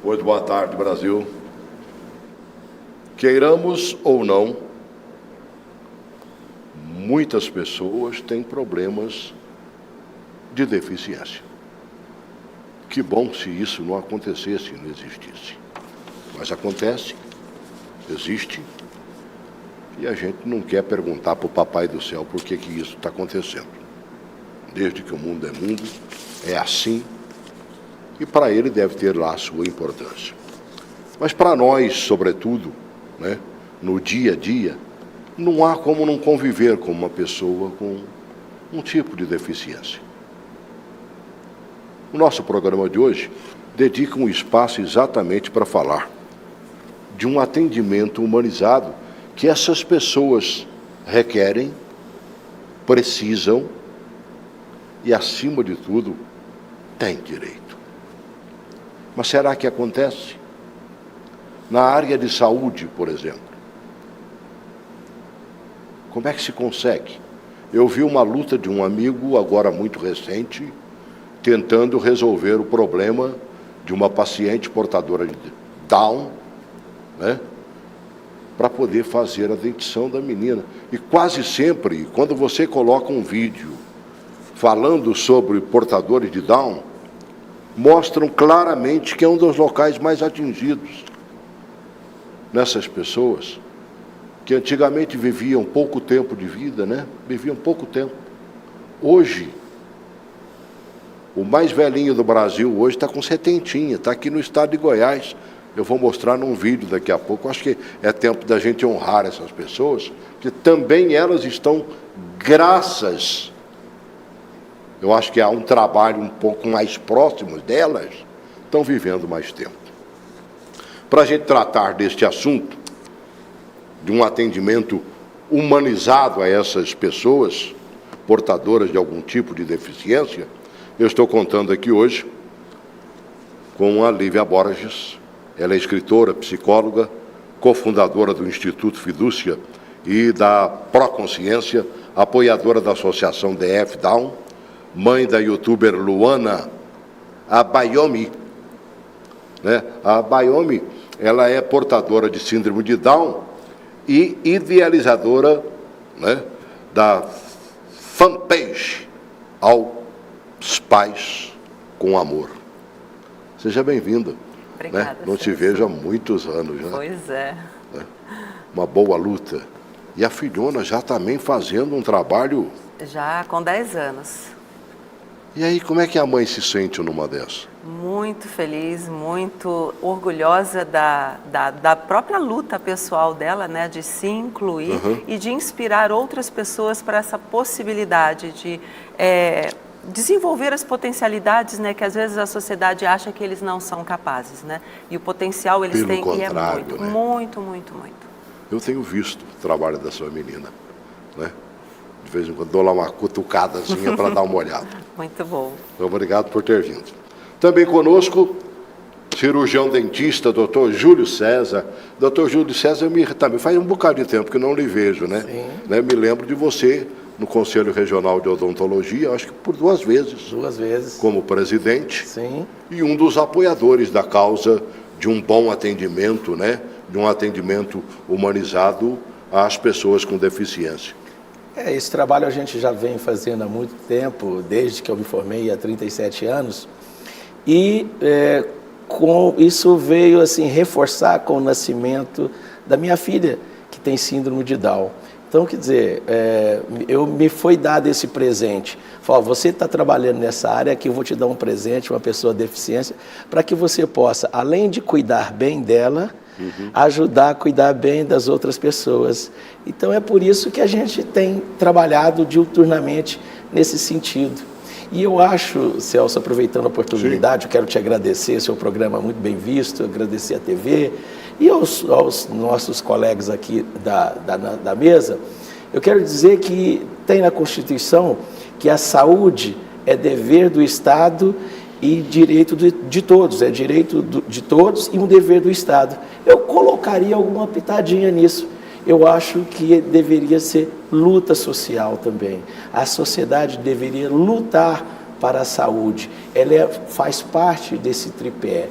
Muito boa tarde, Brasil. Queiramos ou não, muitas pessoas têm problemas de deficiência. Que bom se isso não acontecesse, não existisse. Mas acontece, existe, e a gente não quer perguntar para o Papai do Céu por que isso está acontecendo. Desde que o mundo é mundo, é assim, e para ele deve ter lá a sua importância. Mas para nós, sobretudo, né, no dia a dia, não há como não conviver com uma pessoa com um tipo de deficiência. O nosso programa de hoje dedica um espaço exatamente para falar de um atendimento humanizado que essas pessoas requerem, precisam e, acima de tudo, têm direito. Mas será que acontece? Na área de saúde, por exemplo. Como é que se consegue? Eu vi uma luta de um amigo, agora muito recente, tentando resolver o problema de uma paciente portadora de Down, né, para poder fazer a dentição da menina. E quase sempre, quando você coloca um vídeo falando sobre portadores de Down, mostram claramente que é um dos locais mais atingidos nessas pessoas, que antigamente viviam pouco tempo de vida, né? Viviam pouco tempo. Hoje, o mais velhinho do Brasil hoje está com 70, está aqui no estado de Goiás. Eu vou mostrar num vídeo daqui a pouco. Acho que é tempo da gente honrar essas pessoas, que também elas estão, graças, eu acho que há um trabalho um pouco mais próximo delas, estão vivendo mais tempo. Para a gente tratar deste assunto, de um atendimento humanizado a essas pessoas portadoras de algum tipo de deficiência, eu estou contando aqui hoje com a Lívia Borges. Ela é escritora, psicóloga, cofundadora do Instituto Fidúcia e da Proconsciência, apoiadora da Associação DF Down, mãe da youtuber Luana Abayomi. Né? A Abayomi, ela é portadora de síndrome de Down e idealizadora, né, da fanpage Aos Pais com Amor. Seja bem-vinda. Obrigada. Né? Não te vejo há muitos anos já. Pois é. Né? Uma boa luta. E a filhona já também fazendo um trabalho... Já com 10 anos. E aí, como é que a mãe se sente numa dessas? Muito feliz, muito orgulhosa da própria luta pessoal dela, né, de se incluir e de inspirar outras pessoas para essa possibilidade de desenvolver as potencialidades, né, que às vezes a sociedade acha que eles não são capazes, né? E o potencial eles têm, e é muito, né? muito. Eu tenho visto o trabalho da sua menina, né? De vez em quando dou lá uma cutucadazinha para dar uma olhada. Muito bom. Então, obrigado por ter vindo. Também conosco, cirurgião dentista, doutor Júlio César. Doutor Júlio César, também faz um bocado de tempo que não lhe vejo, né? Sim. Né? Me lembro de você no Conselho Regional de Odontologia, acho que por 2 vezes. 2 vezes. Como presidente. Sim. E um dos apoiadores da causa de um bom atendimento, né? De um atendimento humanizado às pessoas com deficiência. Esse trabalho a gente já vem fazendo há muito tempo, desde que eu me formei há 37 anos. E com isso veio assim reforçar com o nascimento da minha filha, que tem síndrome de Down. Então, quer dizer, me foi dado esse presente. Falei, você está trabalhando nessa área, que eu vou te dar um presente, uma pessoa com deficiência, para que você possa, além de cuidar bem dela, ajudar a cuidar bem das outras pessoas. Então, é por isso que a gente tem trabalhado diuturnamente nesse sentido. E eu acho, Celso, aproveitando a oportunidade, eu quero te agradecer, seu programa é muito bem visto, agradecer a TV e aos nossos colegas aqui da mesa. Eu quero dizer que tem na Constituição que a saúde é dever do Estado e direito de todos, é direito de todos e um dever do Estado. Eu colocaria alguma pitadinha nisso. Eu acho que deveria ser luta social também. A sociedade deveria lutar para a saúde. Ela faz parte desse tripé.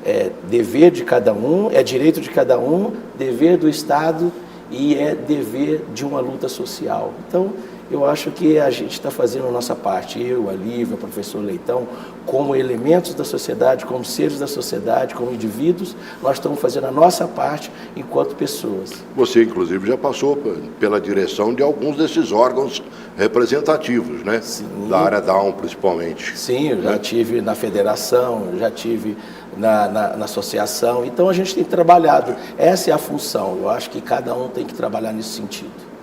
É dever de cada um, é direito de cada um, dever do Estado e é dever de uma luta social. Então, eu acho que a gente está fazendo a nossa parte, eu, a Lívia, o professor Leitão, como elementos da sociedade, como seres da sociedade, como indivíduos, nós estamos fazendo a nossa parte enquanto pessoas. Você, inclusive, já passou pela direção de alguns desses órgãos representativos, né? Sim. Da área Down, principalmente. Sim, eu já tive na federação, já tive na associação, então a gente tem trabalhado, essa é a função, eu acho que cada um tem que trabalhar nesse sentido.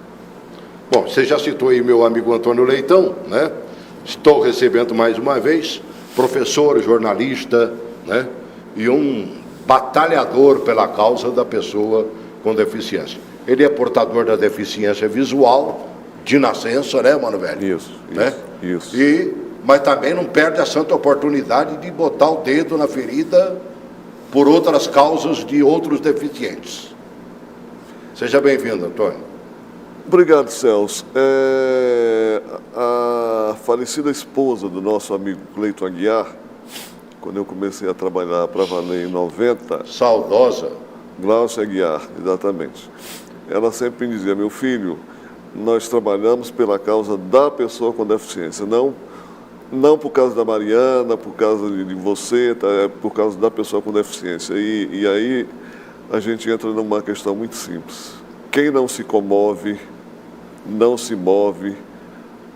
Bom, você já citou aí meu amigo Antônio Leitão, né? Estou recebendo mais uma vez, professor, jornalista, né? E um batalhador pela causa da pessoa com deficiência. Ele é portador da deficiência visual, de nascença, né, mano velho? Isso, né? isso. Mas também não perde a santa oportunidade de botar o dedo na ferida por outras causas de outros deficientes. Seja bem-vindo, Antônio. Obrigado, Celso. A falecida esposa do nosso amigo Cleiton Aguiar, quando eu comecei a trabalhar para valer em 90... Saudosa. Glaucia Aguiar, exatamente. Ela sempre me dizia, meu filho, nós trabalhamos pela causa da pessoa com deficiência, não por causa da Mariana, por causa de você, tá? É por causa da pessoa com deficiência. E aí a gente entra numa questão muito simples. Quem não se comove, não se move,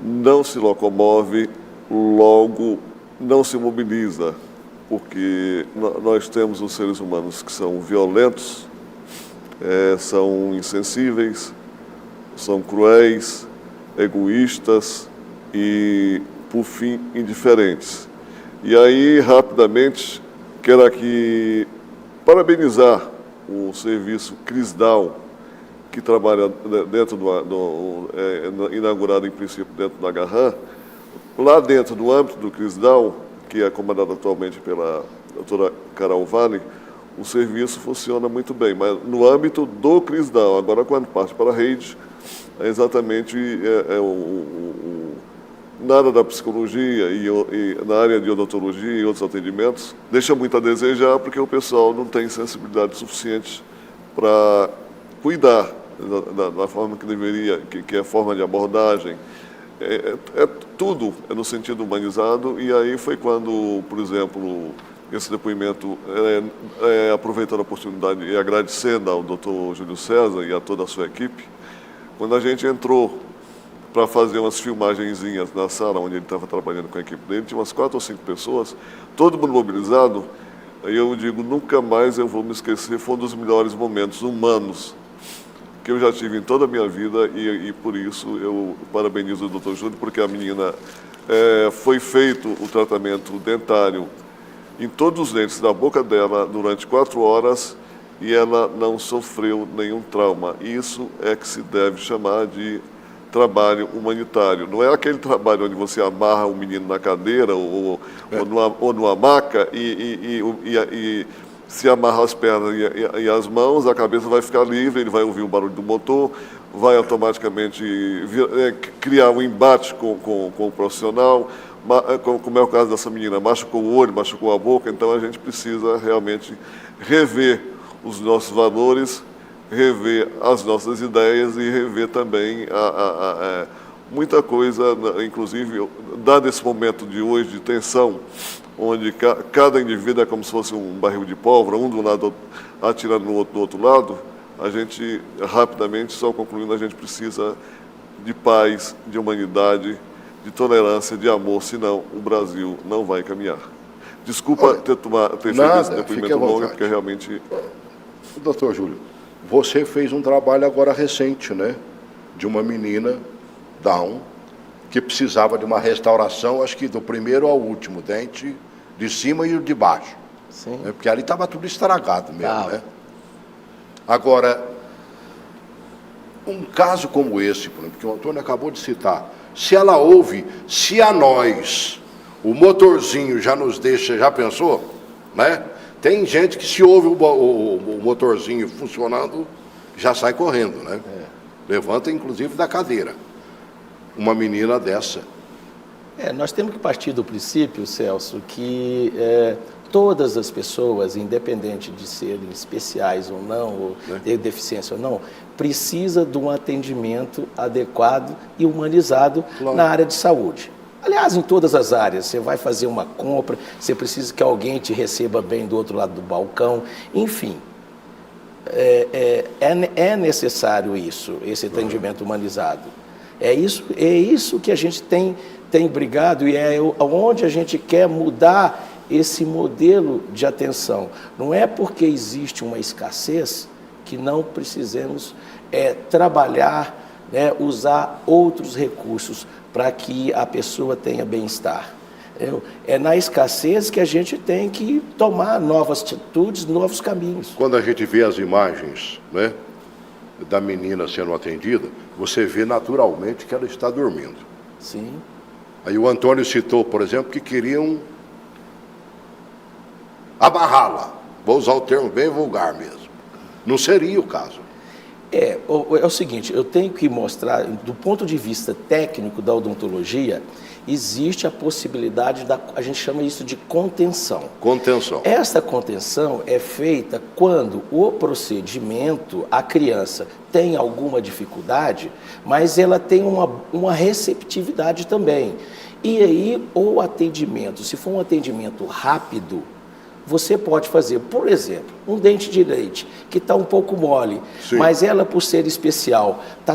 não se locomove, logo não se mobiliza, porque nós temos os seres humanos que são violentos, são insensíveis, são cruéis, egoístas e, por fim, indiferentes. E aí, rapidamente, quero aqui parabenizar o serviço CRISDAL, que trabalha dentro inaugurado em princípio dentro da Garran, lá dentro do âmbito do CRISDAL, que é comandado atualmente pela doutora Carol Vale, o serviço funciona muito bem, mas no âmbito do CRISDAL. Agora, quando parte para a rede, é exatamente na área da psicologia e na área de odontologia e outros atendimentos, deixa muito a desejar, porque o pessoal não tem sensibilidade suficiente para cuidar da forma que deveria, que é a forma de abordagem. Tudo é no sentido humanizado, e aí foi quando, por exemplo, esse depoimento, aproveitando a oportunidade e agradecendo ao Dr. Júlio César e a toda a sua equipe, quando a gente entrou para fazer umas filmagenzinhas na sala onde ele estava trabalhando com a equipe dele, tinha umas 4 ou 5 pessoas, todo mundo mobilizado, aí eu digo, nunca mais eu vou me esquecer, foi um dos melhores momentos humanos que eu já tive em toda a minha vida, e por isso eu parabenizo o Dr. Júlio, porque a menina foi feito o tratamento dentário em todos os dentes da boca dela durante 4 horas e ela não sofreu nenhum trauma. Isso é que se deve chamar de trabalho humanitário. Não é aquele trabalho onde você amarra o menino na cadeira ou numa maca e se amarra as pernas e as mãos, a cabeça vai ficar livre, ele vai ouvir o barulho do motor, vai automaticamente criar um embate com o profissional, como é o caso dessa menina, machucou o olho, machucou a boca, então a gente precisa realmente rever os nossos valores, rever as nossas ideias e rever também muita coisa, inclusive, dado esse momento de hoje de tensão, onde cada indivíduo é como se fosse um barril de pólvora, um do lado atirando do outro lado, a gente, rapidamente, só concluindo, a gente precisa de paz, de humanidade, de tolerância, de amor, senão o Brasil não vai caminhar. Desculpa ter feito esse depoimento longo, porque realmente... Doutor Júlio, você fez um trabalho agora recente, né? De uma menina, Down, que precisava de uma restauração, acho que do primeiro ao último dente, de cima e de baixo. Sim. Né? Porque ali estava tudo estragado mesmo, né? Agora, um caso como esse, por exemplo, que o Antônio acabou de citar, se ela ouve, se a nós, o motorzinho já nos deixa, já pensou? Né? Tem gente que se ouve o motorzinho funcionando, já sai correndo, né? Levanta, inclusive, da cadeira. Uma menina dessa. Nós temos que partir do princípio, Celso, que todas as pessoas, independente de serem especiais ou não, ou ter deficiência ou não, precisa de um atendimento adequado e humanizado na área de saúde. Aliás, em todas as áreas, você vai fazer uma compra, você precisa que alguém te receba bem do outro lado do balcão, enfim. É necessário isso, esse atendimento humanizado. É isso que a gente tem brigado e é onde a gente quer mudar esse modelo de atenção. Não é porque existe uma escassez que não precisemos trabalhar, usar outros recursos para que a pessoa tenha bem-estar. É na escassez que a gente tem que tomar novas atitudes, novos caminhos. Quando a gente vê as imagens, né, da menina sendo atendida, você vê naturalmente que ela está dormindo. Sim. Aí o Antônio citou, por exemplo, que queriam amarrá-la. Vou usar o termo bem vulgar mesmo. Não seria o caso. É o seguinte, eu tenho que mostrar, do ponto de vista técnico da odontologia, existe a possibilidade a gente chama isso de contenção. Contenção. Essa contenção é feita quando o procedimento, a criança tem alguma dificuldade, mas ela tem uma receptividade também. E aí, o atendimento, se for um atendimento rápido, você pode fazer, por exemplo, um dente de leite que está um pouco mole, sim, mas ela, por ser especial, está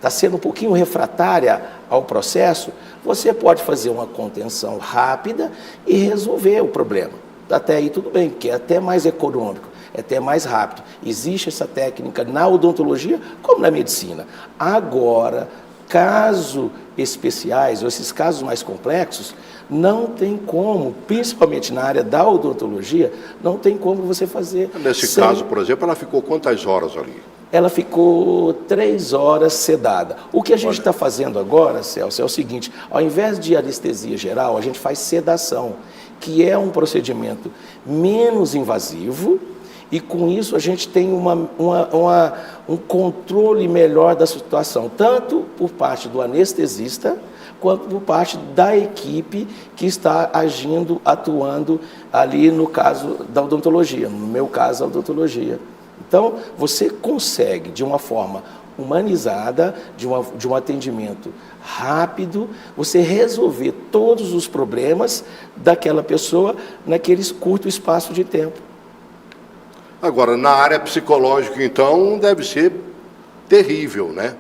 sendo um pouquinho refratária ao processo, você pode fazer uma contenção rápida e resolver o problema. Até aí tudo bem, porque é até mais econômico, é até mais rápido. Existe essa técnica na odontologia como na medicina. Agora, casos especiais, ou esses casos mais complexos, não tem como, principalmente na área da odontologia, não tem como você fazer. Nesse caso, por exemplo, ela ficou quantas horas ali? Ela ficou 3 horas sedada. O que a gente está fazendo agora, Celso, é o seguinte: ao invés de anestesia geral, a gente faz sedação, que é um procedimento menos invasivo, e com isso a gente tem um controle melhor da situação, tanto por parte do anestesista, quanto por parte da equipe que está atuando ali no caso da odontologia, no meu caso, a odontologia. Então, você consegue, de uma forma humanizada, de um atendimento rápido, você resolver todos os problemas daquela pessoa naquele curto espaço de tempo. Agora, na área psicológica, então, deve ser terrível, né?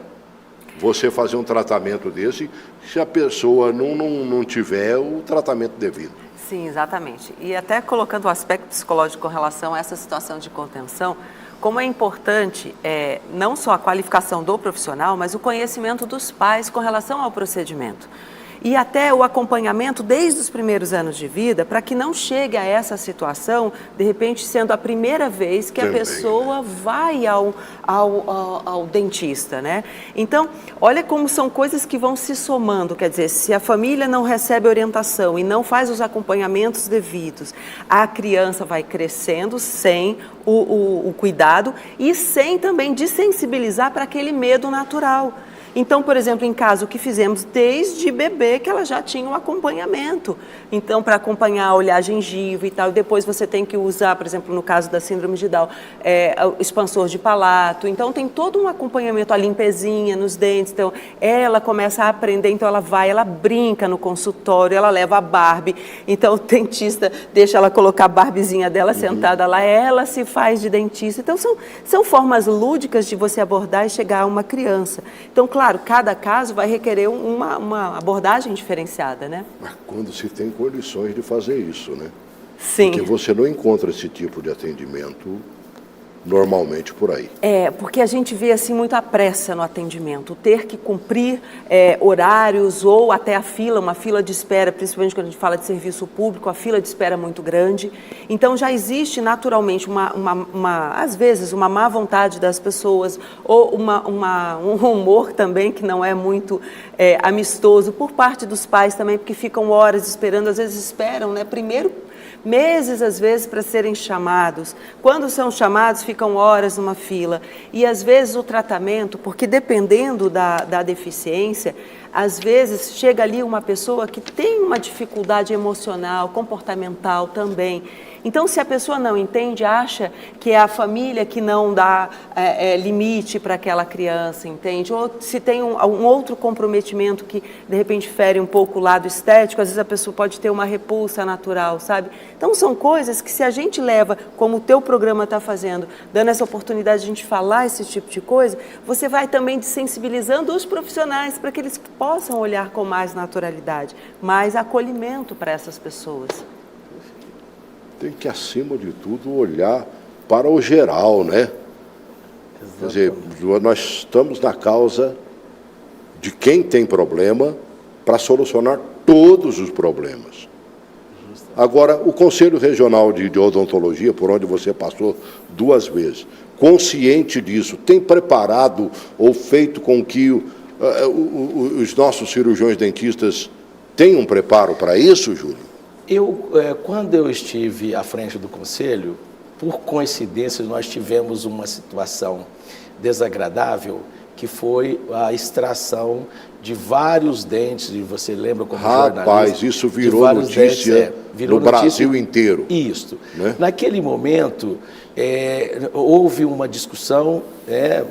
Você fazer um tratamento desse, se a pessoa não tiver o tratamento devido. Sim, exatamente. E até colocando o aspecto psicológico com relação a essa situação de contenção, como é importante não só a qualificação do profissional, mas o conhecimento dos pais com relação ao procedimento. E até o acompanhamento desde os primeiros anos de vida, para que não chegue a essa situação, de repente sendo a primeira vez que a pessoa vai ao dentista, né? Então, olha como são coisas que vão se somando, quer dizer, se a família não recebe orientação e não faz os acompanhamentos devidos, a criança vai crescendo sem o cuidado e sem também desensibilizar para aquele medo natural. Então, por exemplo, em caso que fizemos desde bebê, que ela já tinha um acompanhamento. Então, para acompanhar, olhar a gengiva e tal, depois você tem que usar, por exemplo, no caso da síndrome de Down, o expansor de palato. Então, tem todo um acompanhamento, a limpezinha nos dentes. Então, ela começa a aprender, então ela brinca no consultório, ela leva a Barbie. Então, o dentista deixa ela colocar a Barbiezinha dela sentada lá, ela se faz de dentista. Então, são formas lúdicas de você abordar e chegar a uma criança. Então, claro, cada caso vai requerer uma abordagem diferenciada, né? Mas quando se tem condições de fazer isso, né? Sim. Porque você não encontra esse tipo de atendimento normalmente por aí. Porque a gente vê assim muita pressa no atendimento, ter que cumprir horários ou até uma fila de espera, principalmente quando a gente fala de serviço público, a fila de espera é muito grande. Então já existe naturalmente às vezes uma má vontade das pessoas ou um humor também que não é muito amistoso por parte dos pais também, porque ficam horas esperando, às vezes esperam, né? Primeiro meses às vezes para serem chamados. Quando são chamados, ficam horas numa fila. E às vezes o tratamento, porque dependendo da deficiência, às vezes chega ali uma pessoa que tem uma dificuldade emocional, comportamental também. Então, se a pessoa não entende, acha que é a família que não dá limite para aquela criança, entende? Ou se tem um outro comprometimento que, de repente, fere um pouco o lado estético, às vezes a pessoa pode ter uma repulsa natural, sabe? Então, são coisas que se a gente leva, como o teu programa está fazendo, dando essa oportunidade de a gente falar esse tipo de coisa, você vai também sensibilizando os profissionais para que eles possam olhar com mais naturalidade, mais acolhimento para essas pessoas. Tem que, acima de tudo, olhar para o geral, né? Exatamente. Quer dizer, nós estamos na causa de quem tem problema para solucionar todos os problemas. Agora, o Conselho Regional de Odontologia, por onde você passou 2 vezes, consciente disso, tem preparado ou feito com que os nossos cirurgiões dentistas tenham um preparo para isso, Júlio? Quando eu estive à frente do Conselho, por coincidência, nós tivemos uma situação desagradável, que foi a extração de vários dentes, e você lembra como jornalista? Rapaz, isso virou notícia no Brasil inteiro. Isso. Né? Naquele momento, houve uma discussão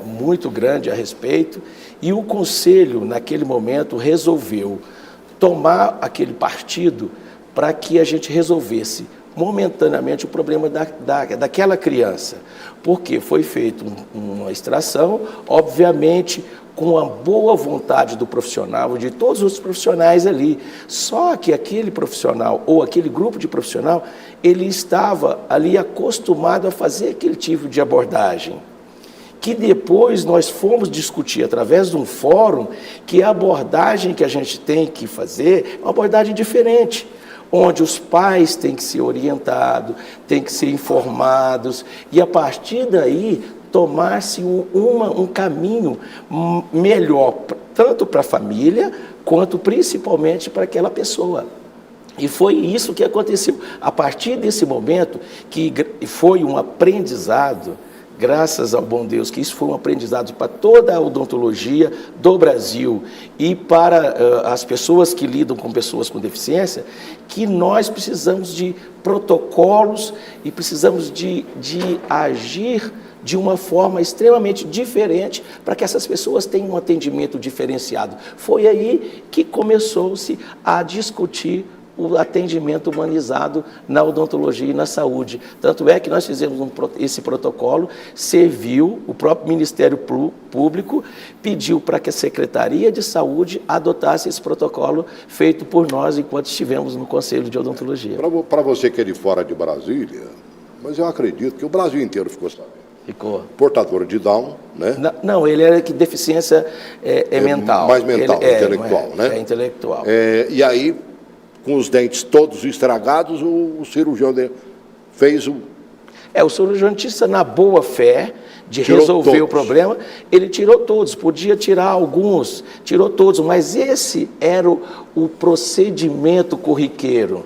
muito grande a respeito, e o Conselho, naquele momento, resolveu tomar aquele partido para que a gente resolvesse momentaneamente o problema daquela criança. Porque foi feita uma extração, obviamente, com a boa vontade do profissional, de todos os profissionais ali. Só que aquele profissional, ou aquele grupo de profissional, ele estava ali acostumado a fazer aquele tipo de abordagem. Que depois nós fomos discutir através de um fórum que a abordagem que a gente tem que fazer é uma abordagem diferente, onde os pais têm que ser orientados, têm que ser informados, e a partir daí tomar-se um caminho melhor, tanto para a família, quanto principalmente para aquela pessoa. E foi isso que aconteceu. A partir desse momento, que foi um aprendizado, graças ao bom Deus, que isso foi um aprendizado para toda a odontologia do Brasil e para as pessoas que lidam com pessoas com deficiência, que nós precisamos de protocolos e precisamos de agir de uma forma extremamente diferente para que essas pessoas tenham um atendimento diferenciado. Foi aí que começou-se a discutir o atendimento humanizado na odontologia e na saúde. Tanto é que nós fizemos esse protocolo, serviu, o próprio Ministério Público pediu para que a Secretaria de Saúde adotasse esse protocolo feito por nós enquanto estivemos no Conselho de Odontologia. Para você que é de fora de Brasília, mas eu acredito que o Brasil inteiro ficou sabendo. Ficou. Portador de Down, né? Não, ele era que deficiência mental. Mais mental, intelectual, né? É intelectual. E aí, com os dentes todos estragados, o cirurgião fez o... O cirurgião dentista, na boa fé de resolver o problema, ele tirou todos, podia tirar alguns, tirou todos, mas esse era o procedimento corriqueiro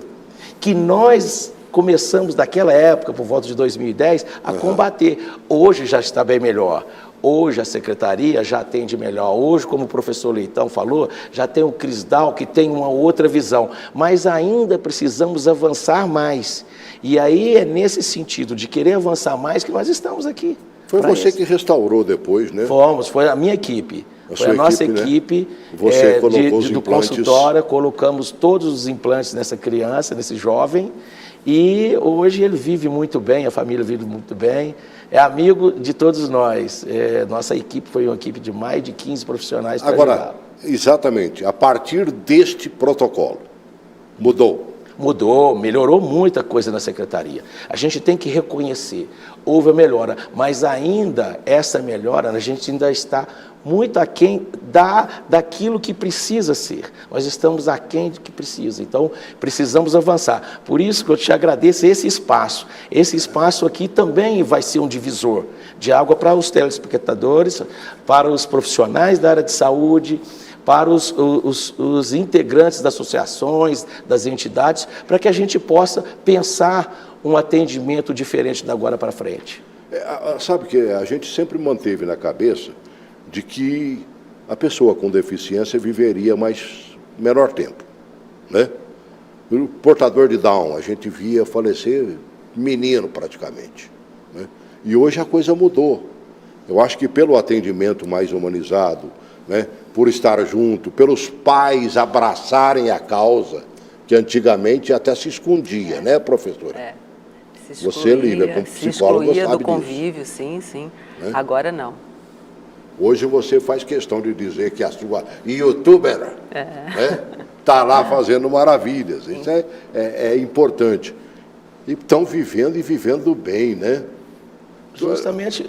que nós começamos naquela época, por volta de 2010, a combater. Hoje já está bem melhor. Hoje a secretaria já atende melhor. Hoje, como o professor Leitão falou, já tem o Crisdal que tem uma outra visão. Mas ainda precisamos avançar mais. E aí é nesse sentido de querer avançar mais que nós estamos aqui. Foi você que restaurou depois, né? Foi a minha equipe. Foi a nossa equipe, você colocou os do implantes. consultório, colocamos todos os implantes nessa criança, nesse jovem. E hoje ele vive muito bem, a família vive muito bem, é amigo de todos nós. Nossa equipe foi uma equipe de mais de 15 profissionais para ajudar. Agora, exatamente, a partir deste protocolo, mudou? Mudou, melhorou muita coisa na secretaria. A gente tem que reconhecer, houve a melhora, mas ainda essa melhora, a gente ainda está muito aquém daquilo que precisa ser. Nós estamos aquém do que precisa, então precisamos avançar. Por isso que eu te agradeço esse espaço. Esse espaço aqui também vai ser um divisor de água para os telespectadores, para os profissionais da área de saúde, para os integrantes das associações, das entidades, para que a gente possa pensar um atendimento diferente da agora para frente. Sabe que a gente sempre manteve na cabeça de que a pessoa com deficiência viveria menor tempo, né? O portador de Down, a gente via falecer menino praticamente, né? E hoje a coisa mudou. Eu acho que pelo atendimento mais humanizado, né, por estar junto, pelos pais abraçarem a causa, que antigamente até se escondia, né, professora? Você, Lívia, como psicóloga, se excluía sabe do convívio, disso. Sim. Né? Agora não. Hoje você faz questão de dizer que a sua youtuber está lá fazendo maravilhas. Isso é importante. E estão vivendo e vivendo bem, né? Justamente,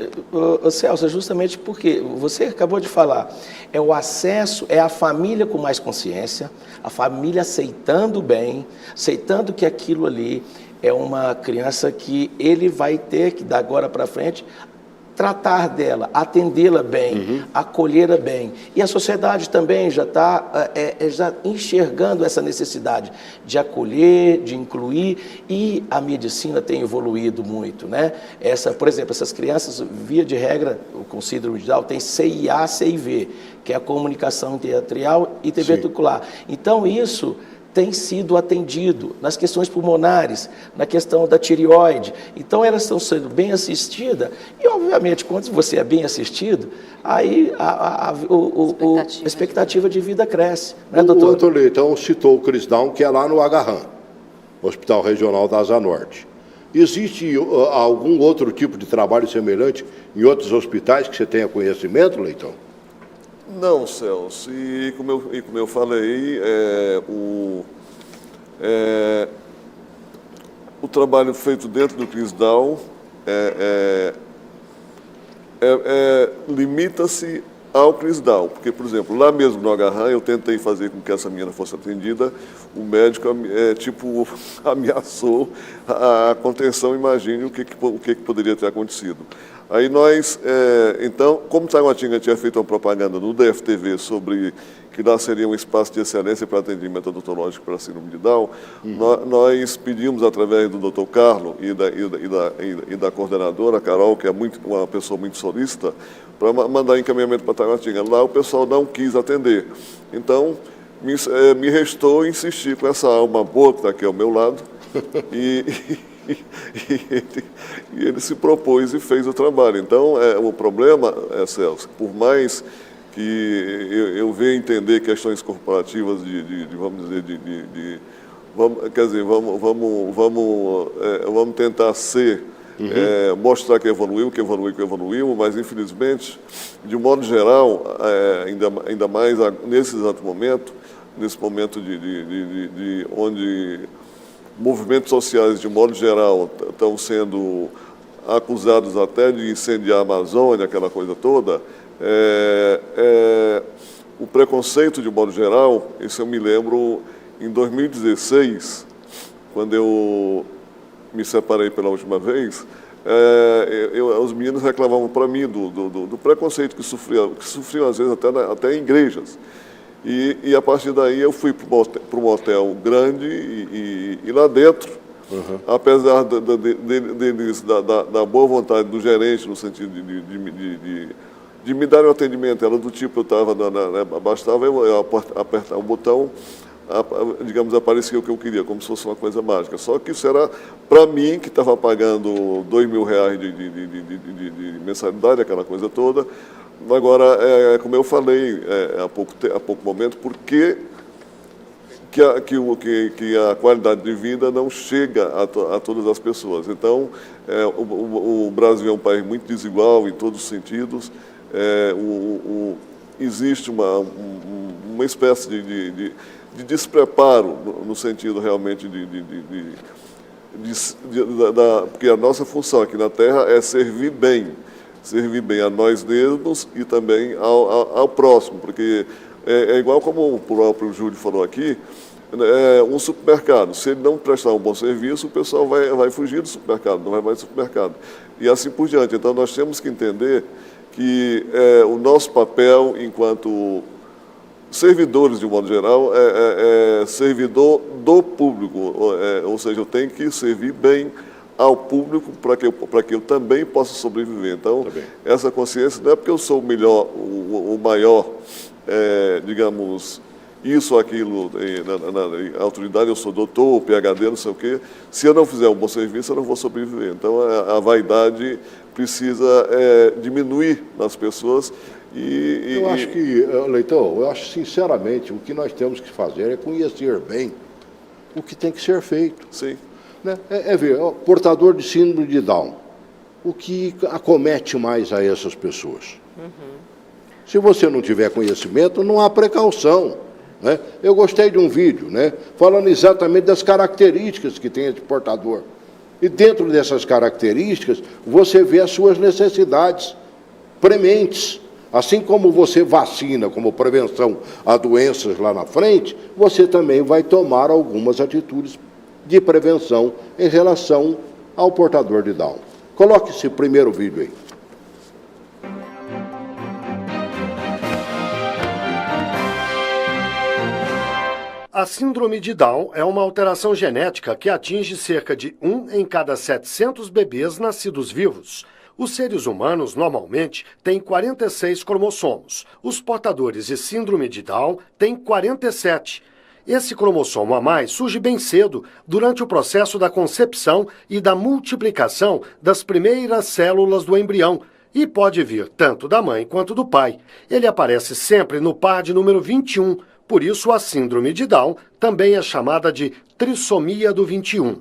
Celso, justamente porque você acabou de falar, é o acesso, é a família com mais consciência, a família aceitando bem, aceitando que aquilo ali é uma criança que ele vai ter que, da agora para frente, tratar dela, atendê-la bem, acolhê-la bem. E a sociedade também já está já enxergando essa necessidade de acolher, de incluir, e a medicina tem evoluído muito, né? Por exemplo, essas crianças, via de regra, com síndrome de Down, tem CIA, CIV, que é a comunicação inteatrial e interventricular. Então, isso tem sido atendido nas questões pulmonares, na questão da tireoide. Então, elas estão sendo bem assistidas e, obviamente, quando você é bem assistido, aí a expectativa de vida cresce. Né, doutor? O Antônio Leitão citou o Chris Down, que é lá no Agarram, Hospital Regional da Asa Norte. Existe algum outro tipo de trabalho semelhante em outros hospitais que você tenha conhecimento, Leitão? Não, Celso, e como eu falei, o trabalho feito dentro do Chris Down limita-se ao Chris Down, porque, por exemplo, lá mesmo no Agarram, eu tentei fazer com que essa menina fosse atendida, o médico, ameaçou a contenção, imagine o que poderia ter acontecido. Aí nós, então, como Taguatinga tinha feito uma propaganda no DFTV sobre que lá seria um espaço de excelência para atendimento odontológico para síndrome de Down, nós pedimos, através do Dr. Carlos e da coordenadora, Carol, que é uma pessoa muito solícita, para mandar encaminhamento para Taguatinga. Lá o pessoal não quis atender. Então, me restou insistir com essa alma boa que está aqui ao meu lado, e ele se propôs e fez o trabalho. Então, o problema, Celso, por mais que eu venha entender questões corporativas vamos dizer, vamos tentar mostrar que evoluiu, mas infelizmente, de um modo geral, ainda mais nesse exato momento, nesse momento onde movimentos sociais, de modo geral, estão sendo acusados até de incendiar a Amazônia, aquela coisa toda, o preconceito, de modo geral, isso eu me lembro, em 2016, quando eu me separei pela última vez, os meninos reclamavam para mim do preconceito que sofriam às vezes até em igrejas. E a partir daí eu fui para um hotel grande e lá dentro, apesar deles, da boa vontade do gerente, no sentido de me dar um atendimento, era do tipo, eu estava, bastava eu apertar o botão, digamos, aparecia o que eu queria, como se fosse uma coisa mágica. Só que isso era para mim, que estava pagando R$2.000 de mensalidade, aquela coisa toda. Agora, como eu falei há pouco momento, por que a qualidade de vida não chega a todas as pessoas? Então, o Brasil é um país muito desigual em todos os sentidos. Existe uma espécie de despreparo no sentido realmente porque a nossa função aqui na Terra é servir bem a nós mesmos e também ao próximo, porque é igual como o próprio Júlio falou aqui, um supermercado, se ele não prestar um bom serviço, o pessoal vai fugir do supermercado, não vai mais do supermercado, e assim por diante. Então nós temos que entender que o nosso papel enquanto servidores, de um modo geral, servidor do público, ou seja, eu tenho que servir bem ao público para que eu também possa sobreviver. Então, essa consciência não é porque eu sou o melhor, o maior, digamos, isso ou aquilo, na autoridade, eu sou doutor, PhD, não sei o quê. Se eu não fizer um bom serviço, eu não vou sobreviver. Então, a vaidade precisa diminuir nas pessoas. Eu acho que, Leitão, eu acho sinceramente, o que nós temos que fazer é conhecer bem o que tem que ser feito. Sim. Né? Ver, portador de síndrome de Down, o que acomete mais a essas pessoas? Se você não tiver conhecimento, não há precaução. Né? Eu gostei de um vídeo, né, falando exatamente das características que tem esse portador. E dentro dessas características, você vê as suas necessidades prementes. Assim como você vacina como prevenção a doenças lá na frente, você também vai tomar algumas atitudes de prevenção em relação ao portador de Down. Coloque esse primeiro vídeo aí. A síndrome de Down é uma alteração genética que atinge cerca de 1 em cada 700 bebês nascidos vivos. Os seres humanos, normalmente, têm 46 cromossomos. Os portadores de síndrome de Down têm 47. Esse cromossomo a mais surge bem cedo, durante o processo da concepção e da multiplicação das primeiras células do embrião, e pode vir tanto da mãe quanto do pai. Ele aparece sempre no par de número 21, por isso a síndrome de Down também é chamada de trissomia do 21.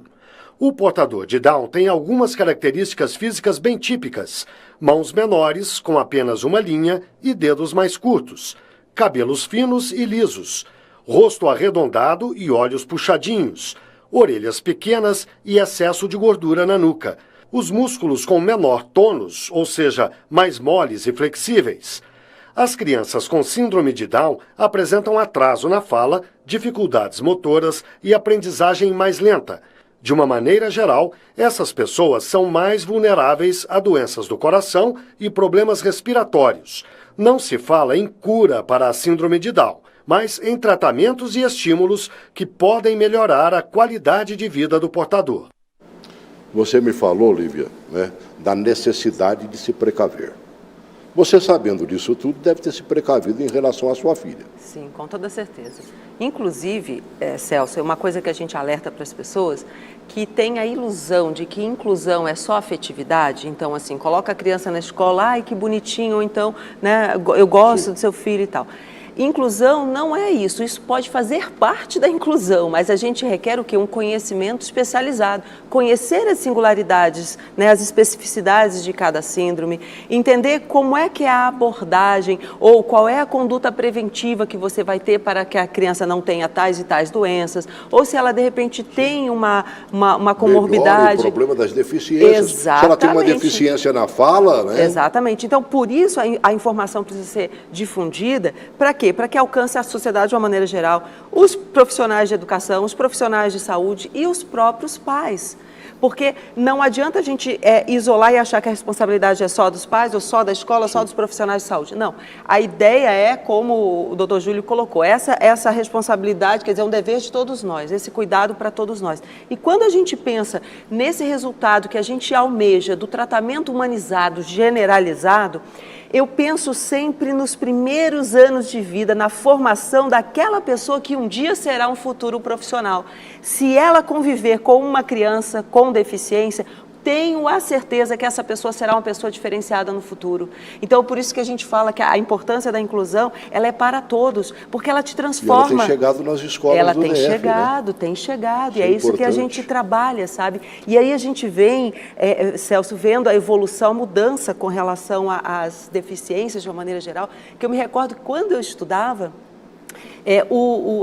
O portador de Down tem algumas características físicas bem típicas: mãos menores, com apenas uma linha, e dedos mais curtos, cabelos finos e lisos, rosto arredondado e olhos puxadinhos, orelhas pequenas e excesso de gordura na nuca, os músculos com menor tônus, ou seja, mais moles e flexíveis. As crianças com síndrome de Down apresentam atraso na fala, dificuldades motoras e aprendizagem mais lenta. De uma maneira geral, essas pessoas são mais vulneráveis a doenças do coração e problemas respiratórios. Não se fala em cura para a síndrome de Down, mas em tratamentos e estímulos que podem melhorar a qualidade de vida do portador. Você me falou, Lívia, né, da necessidade de se precaver. Você, sabendo disso tudo, deve ter se precavido em relação à sua filha. Sim, com toda certeza. Inclusive, Celso, é uma coisa que a gente alerta para as pessoas, que tem a ilusão de que inclusão é só afetividade. Então, assim, coloca a criança na escola, ai, que bonitinho, ou então, né, eu gosto do seu filho e tal. Inclusão não é isso, isso pode fazer parte da inclusão, mas a gente requer o quê? Um conhecimento especializado, conhecer as singularidades, né, as especificidades de cada síndrome, entender como é que é a abordagem ou qual é a conduta preventiva que você vai ter para que a criança não tenha tais e tais doenças, ou se ela de repente tem uma comorbidade. Melhora o problema das deficiências. Exatamente. Se ela tem uma deficiência na fala, né? Exatamente. Então, por isso a informação precisa ser difundida. Para quê? Para que alcance a sociedade de uma maneira geral, os profissionais de educação, os profissionais de saúde e os próprios pais. Porque não adianta a gente isolar e achar que a responsabilidade é só dos pais, ou só da escola, ou só dos profissionais de saúde. Não. A ideia é, como o doutor Júlio colocou, essa responsabilidade, quer dizer, é um dever de todos nós, esse cuidado para todos nós. E quando a gente pensa nesse resultado que a gente almeja do tratamento humanizado, generalizado, eu penso sempre nos primeiros anos de vida, na formação daquela pessoa que um dia será um futuro profissional. Se ela conviver com uma criança com deficiência, tenho a certeza que essa pessoa será uma pessoa diferenciada no futuro. Então, por isso que a gente fala que a importância da inclusão, ela é para todos, porque ela te transforma. E ela tem chegado nas escolas do DF, tem chegado, Isso e é isso que a gente trabalha, sabe? E aí a gente vem, Celso, vendo a evolução, a mudança com relação às deficiências de uma maneira geral, que eu me recordo que quando eu estudava,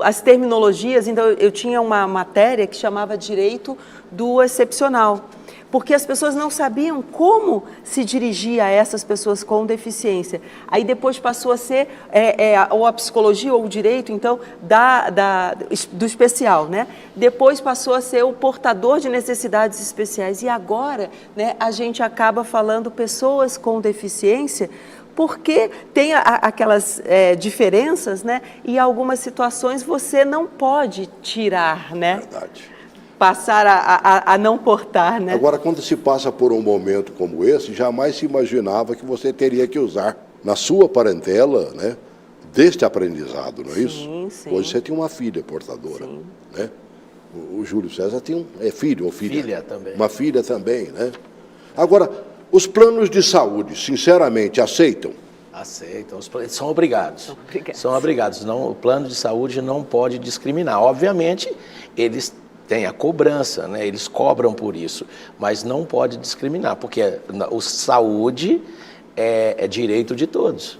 as terminologias, então eu tinha uma matéria que chamava Direito do Excepcional, porque as pessoas não sabiam como se dirigir a essas pessoas com deficiência. Aí depois passou a ser ou a psicologia ou o direito, então, do especial, né? Depois passou a ser o portador de necessidades especiais. E agora, né, a gente acaba falando pessoas com deficiência, porque tem aquelas diferenças, né? E algumas situações você não pode tirar, né? Verdade. Passar a não portar, né? Agora, quando se passa por um momento como esse, jamais se imaginava que você teria que usar na sua parentela, né, deste aprendizado, não é isso? Sim. Hoje você tem uma filha portadora, Sim. né? O Júlio César tem filho ou filha? Filha também. Uma filha também, né? Agora, os planos de saúde, sinceramente, aceitam? Aceitam, são obrigados. São obrigados. São obrigados. Não, o plano de saúde não pode discriminar. Obviamente, eles têm a cobrança, né? Eles cobram por isso, mas não pode discriminar, porque o saúde é direito de todos.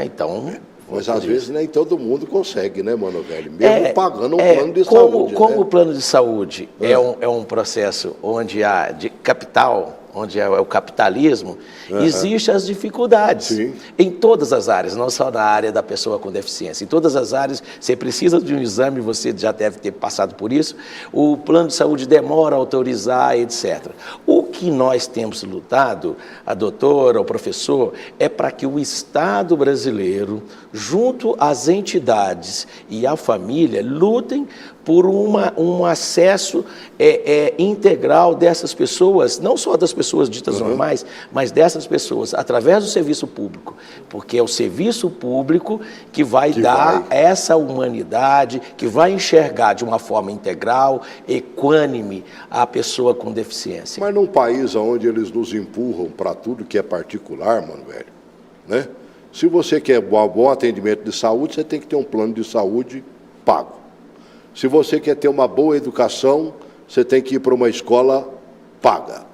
Então... Mas às vezes nem todo mundo consegue, né, Mano Velho? Mesmo pagando um plano de saúde. Como né? o plano de saúde é um processo onde há de capital, onde é o capitalismo, existem as dificuldades. Sim. Em todas as áreas, não só na área da pessoa com deficiência. Em todas as áreas, você precisa de um exame, você já deve ter passado por isso, o plano de saúde demora a autorizar, etc. O que nós temos lutado, a doutora, o professor, é para que o Estado brasileiro, junto às entidades e à família, lutem por um acesso integral dessas pessoas, não só das pessoas ditas normais, mas dessas pessoas, através do serviço público, porque é o serviço público que vai dar essa humanidade, que vai enxergar de uma forma integral, equânime, a pessoa com deficiência. Mas num país onde eles nos empurram para tudo que é particular, Mano Velho, né? Se você quer um bom atendimento de saúde, você tem que ter um plano de saúde pago. Se você quer ter uma boa educação, você tem que ir para uma escola paga.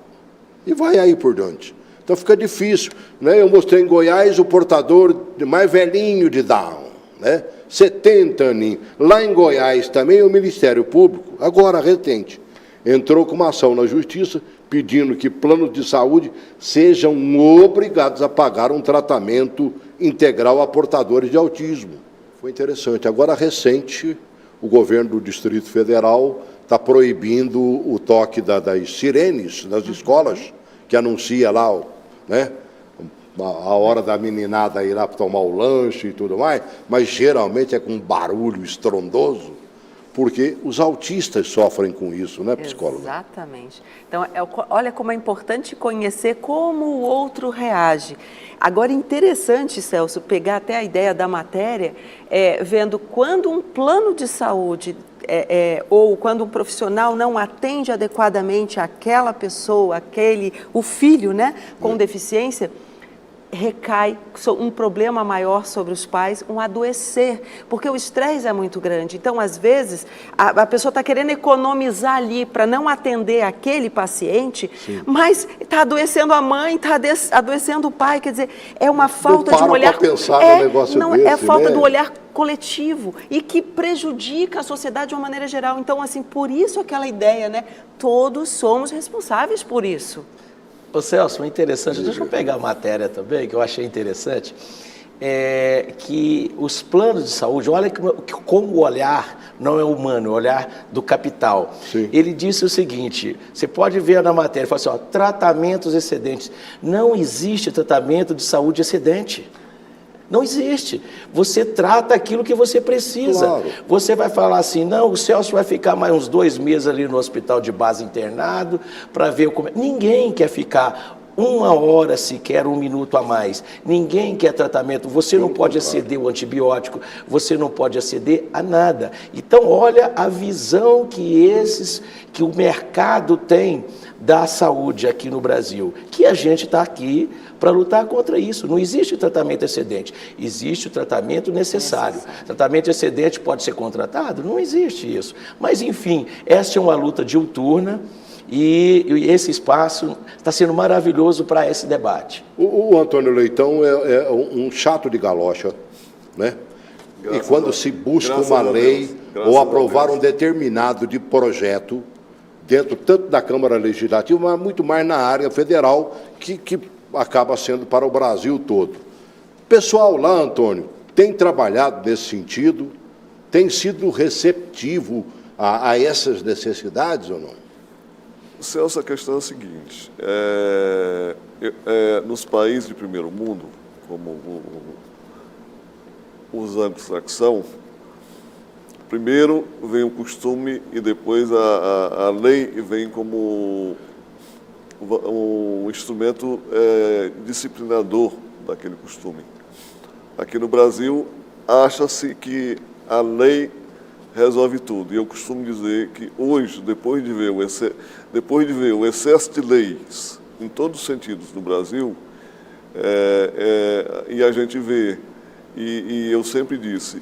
E vai aí por diante. Então fica difícil, né? Eu mostrei em Goiás o portador mais velhinho de Down, né? 70 aninhos. Lá em Goiás também o Ministério Público, agora recente, entrou com uma ação na Justiça pedindo que planos de saúde sejam obrigados a pagar um tratamento integral a portadores de autismo. Foi interessante. Agora, recente, o governo do Distrito Federal está proibindo o toque das sirenes nas escolas, que anuncia lá, né, a hora da meninada ir lá para tomar o lanche e tudo mais, mas geralmente é com barulho estrondoso, porque os autistas sofrem com isso, né, psicóloga? Exatamente. Então, olha como é importante conhecer como o outro reage. Agora, interessante, Celso, pegar até a ideia da matéria, vendo quando um plano de saúde ou quando um profissional não atende adequadamente aquela pessoa, o filho, né, com deficiência, recai um problema maior sobre os pais, um adoecer, porque o estresse é muito grande. Então, às vezes, a pessoa está querendo economizar ali para não atender aquele paciente, mas está adoecendo a mãe, está adoecendo o pai, quer dizer, é uma falta de um olhar... Pensar no negócio desse, é falta né? do olhar coletivo e que prejudica a sociedade de uma maneira geral. Então, assim, por isso aquela ideia, né? Todos somos responsáveis por isso. Ô Celso, interessante, deixa eu pegar a matéria também, que eu achei interessante, que os planos de saúde, olha como o olhar não é humano, é o olhar do capital. Sim. Ele disse o seguinte, você pode ver na matéria, fala assim, ó, tratamentos excedentes. Não existe tratamento de saúde excedente. Não existe. Você trata aquilo que você precisa. Claro. Você vai falar assim, não, o Celso vai ficar mais uns 2 meses ali no hospital de base internado para ver como... Ninguém quer ficar 1 hora sequer, 1 minuto a mais. Ninguém quer tratamento. Você não pode aceder ao antibiótico, você não pode aceder a nada. Então, olha a visão que o mercado tem da saúde aqui no Brasil, que a gente está aqui para lutar contra isso. Não existe tratamento excedente, existe o tratamento necessário. Tratamento excedente pode ser contratado? Não existe isso. Mas, enfim, essa é uma luta diuturna e esse espaço está sendo maravilhoso para esse debate. O Antônio Leitão é um chato de galocha, né? E quando se busca uma lei ou aprovar um determinado de projeto, dentro tanto da Câmara Legislativa, mas muito mais na área federal, que acaba sendo para o Brasil todo. Pessoal lá, Antônio, tem trabalhado nesse sentido? Tem sido receptivo a essas necessidades ou não? Celso, a questão é a seguinte, nos países de primeiro mundo, como usando extração, primeiro vem o costume e depois a lei vem como um instrumento disciplinador daquele costume. Aqui no Brasil, acha-se que a lei resolve tudo. E eu costumo dizer que hoje, depois de ver o excesso de leis em todos os sentidos no Brasil, e a gente vê, e eu sempre disse,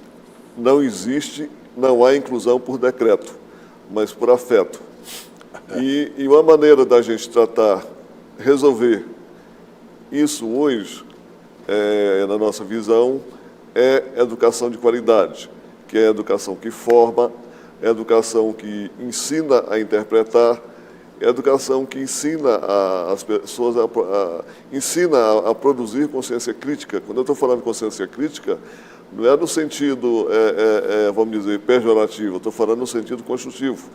não há inclusão por decreto, mas por afeto. E uma maneira da gente resolver isso hoje, na nossa visão, é educação de qualidade, que é a educação que forma, é a educação que ensina a interpretar, é a educação que ensina as pessoas ensina a produzir consciência crítica. Quando eu estou falando de consciência crítica, não é no sentido, vamos dizer, pejorativo, eu estou falando no sentido construtivo.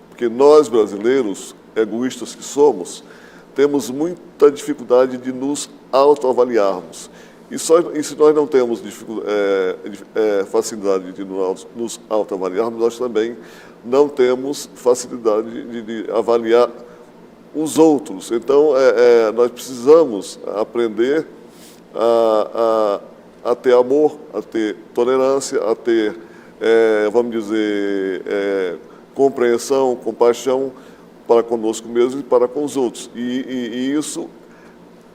Porque nós, brasileiros, egoístas que somos, temos muita dificuldade de nos autoavaliarmos. E se nós não temos facilidade de nos autoavaliarmos, nós também não temos facilidade de avaliar os outros. Então, nós precisamos aprender a ter amor, a ter tolerância, a ter, vamos dizer, compreensão, compaixão para conosco mesmos e para com os outros. E isso,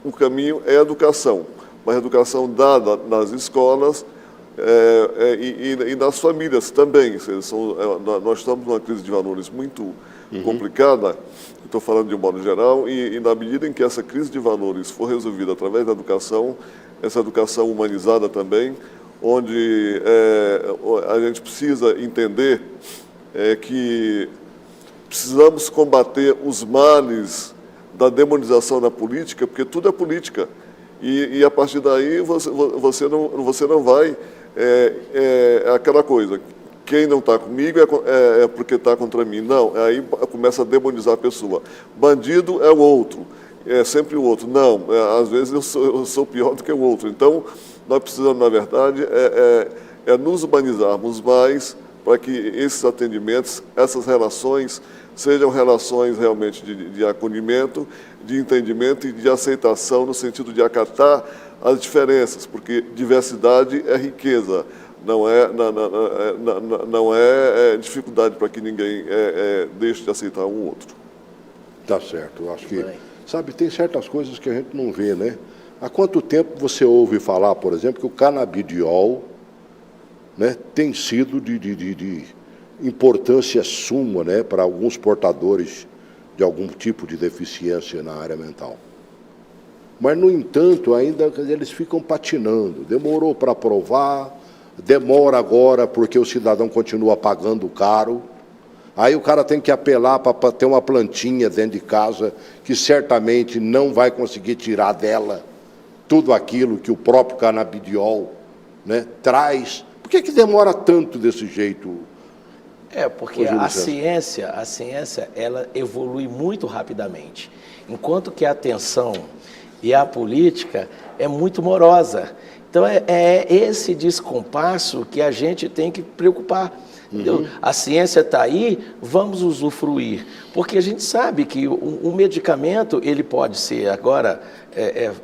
o caminho é a educação. Uma educação dada nas escolas e nas famílias também. Nós estamos numa crise de valores muito complicada, estou falando de um modo geral, e na medida em que essa crise de valores for resolvida através da educação, essa educação humanizada também, onde a gente precisa entender que precisamos combater os males da demonização da política, porque tudo é política. E a partir daí você não vai... aquela coisa, quem não está comigo é porque está contra mim. Não, aí começa a demonizar a pessoa. Bandido é o outro, é sempre o outro. Não, às vezes eu sou pior do que o outro. Então, nós precisamos, na verdade, nos humanizarmos mais para que esses atendimentos, essas relações, sejam relações realmente de acolhimento, de entendimento e de aceitação, no sentido de acatar as diferenças, porque diversidade é riqueza, não é dificuldade para que ninguém deixe de aceitar um outro. Tá certo, eu acho que, sabe, tem certas coisas que a gente não vê, né? Há quanto tempo você ouve falar, por exemplo, que o canabidiol, né, tem sido de importância suma, né, para alguns portadores de algum tipo de deficiência na área mental. Mas, no entanto, ainda eles ficam patinando. Demorou para aprovar, demora agora porque o cidadão continua pagando caro. Aí o cara tem que apelar para ter uma plantinha dentro de casa que certamente não vai conseguir tirar dela tudo aquilo que o próprio canabidiol, né, traz. Por que demora tanto desse jeito? Porque a ciência, ela evolui muito rapidamente, enquanto que a atenção e a política é muito morosa. Então, é esse descompasso que a gente tem que preocupar. Entendeu? A ciência está aí, vamos usufruir. Porque a gente sabe que um medicamento, ele pode ser, agora,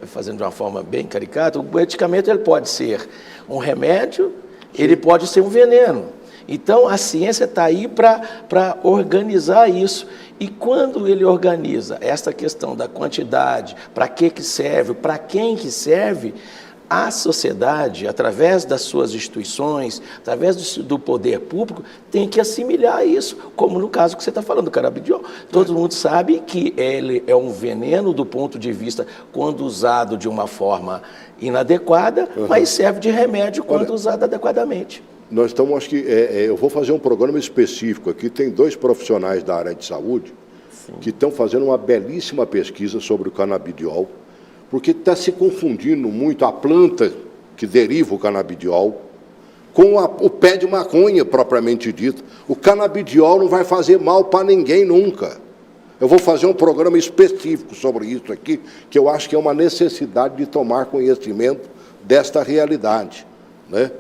fazendo de uma forma bem caricata, o medicamento ele pode ser um remédio, ele pode ser um veneno. Então, a ciência está aí para organizar isso. E quando ele organiza essa questão da quantidade, para que serve, para quem que serve, a sociedade, através das suas instituições, através do poder público, tem que assimilar isso, como no caso que você está falando do canabidiol. Todo mundo sabe que ele é um veneno do ponto de vista quando usado de uma forma inadequada, mas serve de remédio quando usado adequadamente. Nós estamos, acho que, eu vou fazer um programa específico aqui, tem 2 profissionais da área de saúde que estão fazendo uma belíssima pesquisa sobre o canabidiol, porque está se confundindo muito a planta que deriva o canabidiol com o pé de maconha, propriamente dito. O canabidiol não vai fazer mal para ninguém nunca. Eu vou fazer um programa específico sobre isso aqui, que eu acho que é uma necessidade de tomar conhecimento desta realidade, né?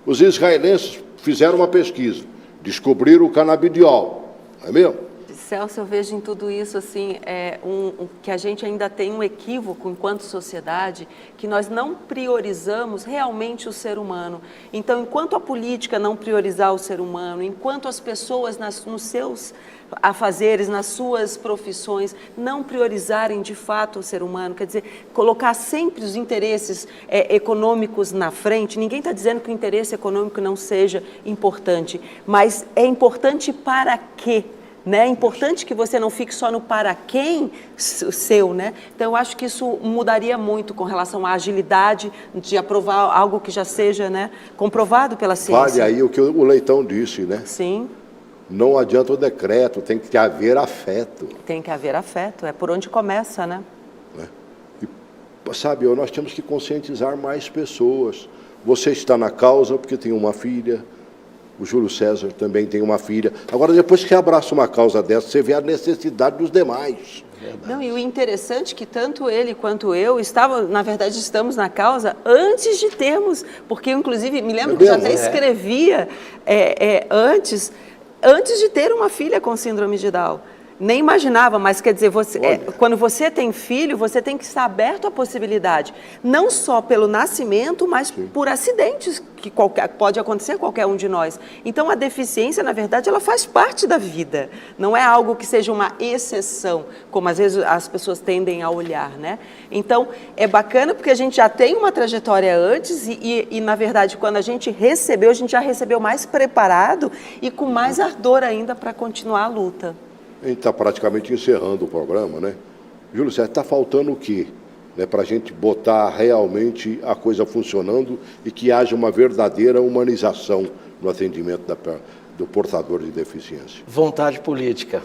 Os israelenses fizeram uma pesquisa, descobriram o canabidiol, não é mesmo? Celso, eu vejo em tudo isso assim, que a gente ainda tem um equívoco enquanto sociedade, que nós não priorizamos realmente o ser humano. Então, enquanto a política não priorizar o ser humano, enquanto as pessoas nos seus afazeres, nas suas profissões, não priorizarem de fato o ser humano, quer dizer, colocar sempre os interesses econômicos na frente, ninguém está dizendo que o interesse econômico não seja importante, mas é importante para quê? Né? É importante que você não fique só no para quem seu, né? Então, eu acho que isso mudaria muito com relação à agilidade de aprovar algo que já seja, né, comprovado pela ciência. Vale aí o que o Leitão disse, né? Sim. Não adianta o decreto, tem que haver afeto. Tem que haver afeto, é por onde começa, né? E, sabe, nós temos que conscientizar mais pessoas. Você está na causa porque tem uma filha, o Júlio César também tem uma filha. Agora, depois que abraça uma causa dessa, você vê a necessidade dos demais. Não, e o interessante é que tanto ele quanto eu na verdade, estamos na causa antes de termos, porque eu, inclusive, me lembro que eu já até escrevia antes de ter uma filha com síndrome de Down. Nem imaginava, mas quer dizer, quando você tem filho, você tem que estar aberto à possibilidade, não só pelo nascimento, mas por acidentes que pode acontecer a qualquer um de nós. Então, a deficiência, na verdade, ela faz parte da vida, não é algo que seja uma exceção, como às vezes as pessoas tendem a olhar, né? Então, é bacana porque a gente já tem uma trajetória antes e na verdade, quando a gente já recebeu mais preparado e com mais ardor ainda para continuar a luta. A gente está praticamente encerrando o programa, né? Júlio César, está faltando o quê? Né, para a gente botar realmente a coisa funcionando e que haja uma verdadeira humanização no atendimento do portador de deficiência. Vontade política,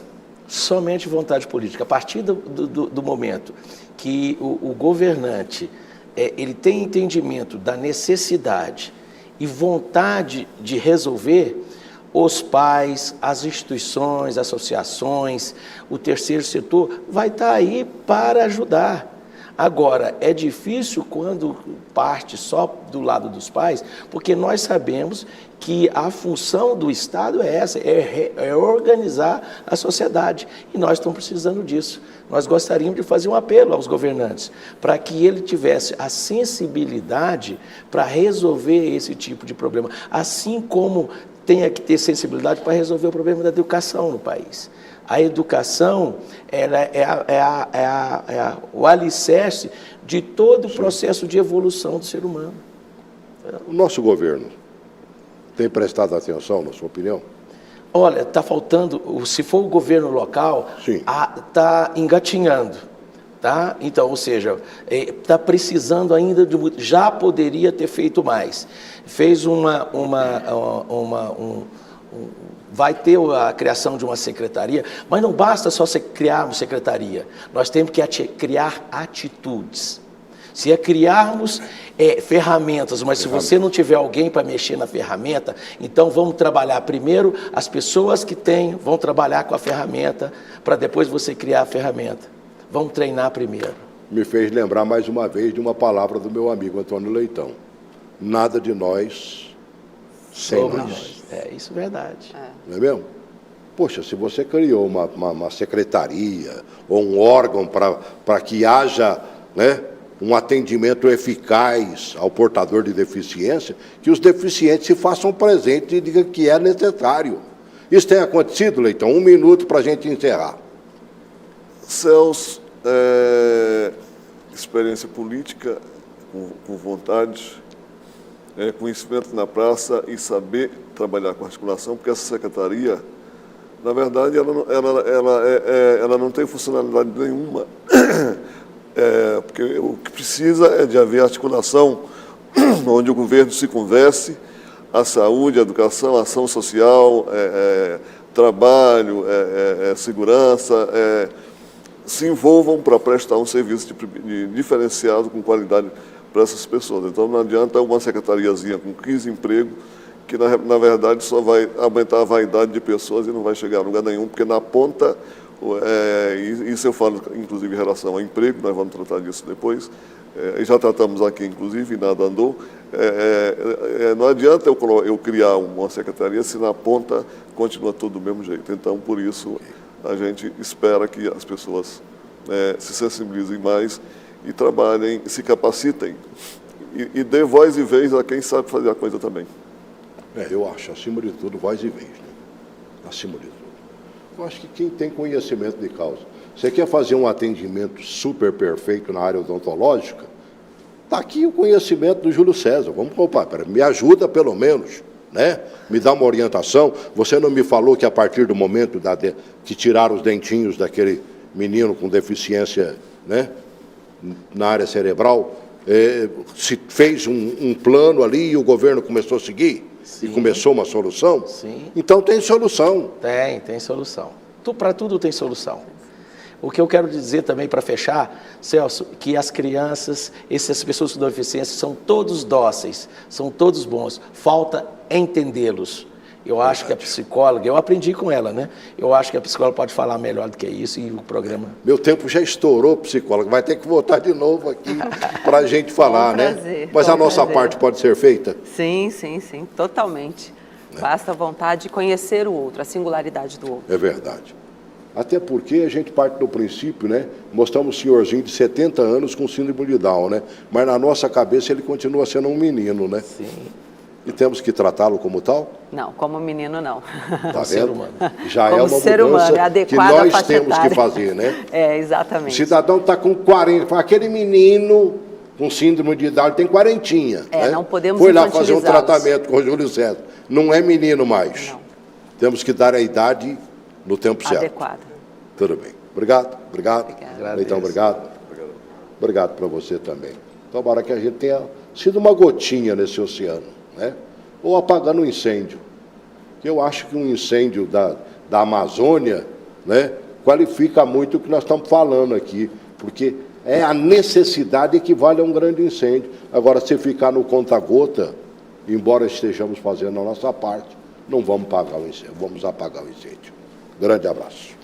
somente vontade política. A partir do momento que o governante ele tem entendimento da necessidade e vontade de resolver, os pais, as instituições, associações, o terceiro setor vai estar aí para ajudar. Agora, é difícil quando parte só do lado dos pais, porque nós sabemos que a função do Estado é essa, é organizar a sociedade. E nós estamos precisando disso. Nós gostaríamos de fazer um apelo aos governantes, para que ele tivesse a sensibilidade para resolver esse tipo de problema, assim como tenha que ter sensibilidade para resolver o problema da educação no país. A educação ela é o alicerce de todo o processo de evolução do ser humano. O nosso governo tem prestado atenção, na sua opinião? Olha, está faltando, se for o governo local, está engatinhando. Tá? Então, ou seja, está precisando ainda de muito, já poderia ter feito mais. Fez vai ter a criação de uma secretaria, mas não basta só criar uma secretaria, nós temos que criar atitudes. Se criarmos ferramentas, mas se você não tiver alguém para mexer na ferramenta, então vamos trabalhar primeiro, as pessoas que têm vão trabalhar com a ferramenta, para depois você criar a ferramenta. Vamos treinar primeiro. Me fez lembrar mais uma vez de uma palavra do meu amigo Antônio Leitão. Nada de nós sem nós. Isso é verdade. Não é mesmo? Poxa, se você criou uma secretaria ou um órgão para que haja, né, um atendimento eficaz ao portador de deficiência, que os deficientes se façam presentes e digam que é necessário. Isso tem acontecido, Leitão? 1 minuto para a gente encerrar. Celso, experiência política, com vontade, conhecimento na praça e saber trabalhar com articulação, porque essa secretaria, na verdade, ela não tem funcionalidade nenhuma, porque o que precisa é de haver articulação, onde o governo se converse, a saúde, a educação, a ação social, trabalho, segurança, se envolvam para prestar um serviço diferenciado, com qualidade para essas pessoas. Então, não adianta uma secretariazinha com 15 empregos, que na verdade só vai aumentar a vaidade de pessoas e não vai chegar a lugar nenhum, porque na ponta, isso eu falo inclusive em relação ao emprego, nós vamos tratar disso depois, já tratamos aqui, inclusive, e nada andou. Não adianta eu criar uma secretaria se na ponta continua tudo do mesmo jeito. Então, por isso, a gente espera que as pessoas se sensibilizem mais e trabalhem, se capacitem e dê voz e vez a quem sabe fazer a coisa também. Eu acho, acima de tudo, voz e vez, né? Acima de tudo. Eu acho que quem tem conhecimento de causa. Você quer fazer um atendimento super perfeito na área odontológica? Está aqui o conhecimento do Júlio César. Vamos, me ajuda pelo menos, né? Me dá uma orientação. Você não me falou que a partir do momento que tiraram os dentinhos daquele menino com deficiência, né, na área cerebral, se fez um plano ali e o governo começou a seguir? Sim. E começou uma solução? Sim. Então tem solução. Tem solução. Para tudo tem solução. O que eu quero dizer também para fechar, Celso, que as crianças, essas pessoas com deficiência, são todos dóceis, são todos bons. Falta entendê-los. Eu acho que a psicóloga, eu aprendi com ela, né? Eu acho que a psicóloga pode falar melhor do que isso e o programa... Meu tempo já estourou, psicóloga. Vai ter que voltar de novo aqui para a gente falar, né? Mas a nossa parte pode ser feita? Sim, totalmente. Basta a vontade de conhecer o outro, a singularidade do outro. É verdade. Até porque a gente parte do princípio, né? Mostramos um senhorzinho de 70 anos com síndrome de Down, né? Mas na nossa cabeça ele continua sendo um menino, né? Sim. E temos que tratá-lo como tal? Não, como menino não. Tá vendo? Ser humano. Já como é uma ser mudança humano, que nós temos que fazer, né? Exatamente. O cidadão está com 40, aquele menino com síndrome de Down tem 40, né? Não podemos foi lá fazer um tratamento com o Júlio César. Não é menino mais. Não. Temos que dar a idade no tempo certo. Adequada. Tudo bem. Obrigado. Obrigada. Leitão, obrigado. Obrigado para você também. Tomara que a gente tenha sido uma gotinha nesse oceano, né? Ou apagando um incêndio. Eu acho que um incêndio da Amazônia, né, qualifica muito o que nós estamos falando aqui, porque a necessidade equivale a um grande incêndio. Agora, se ficar no conta-gota, embora estejamos fazendo a nossa parte, não vamos apagar o incêndio. Grande abraço.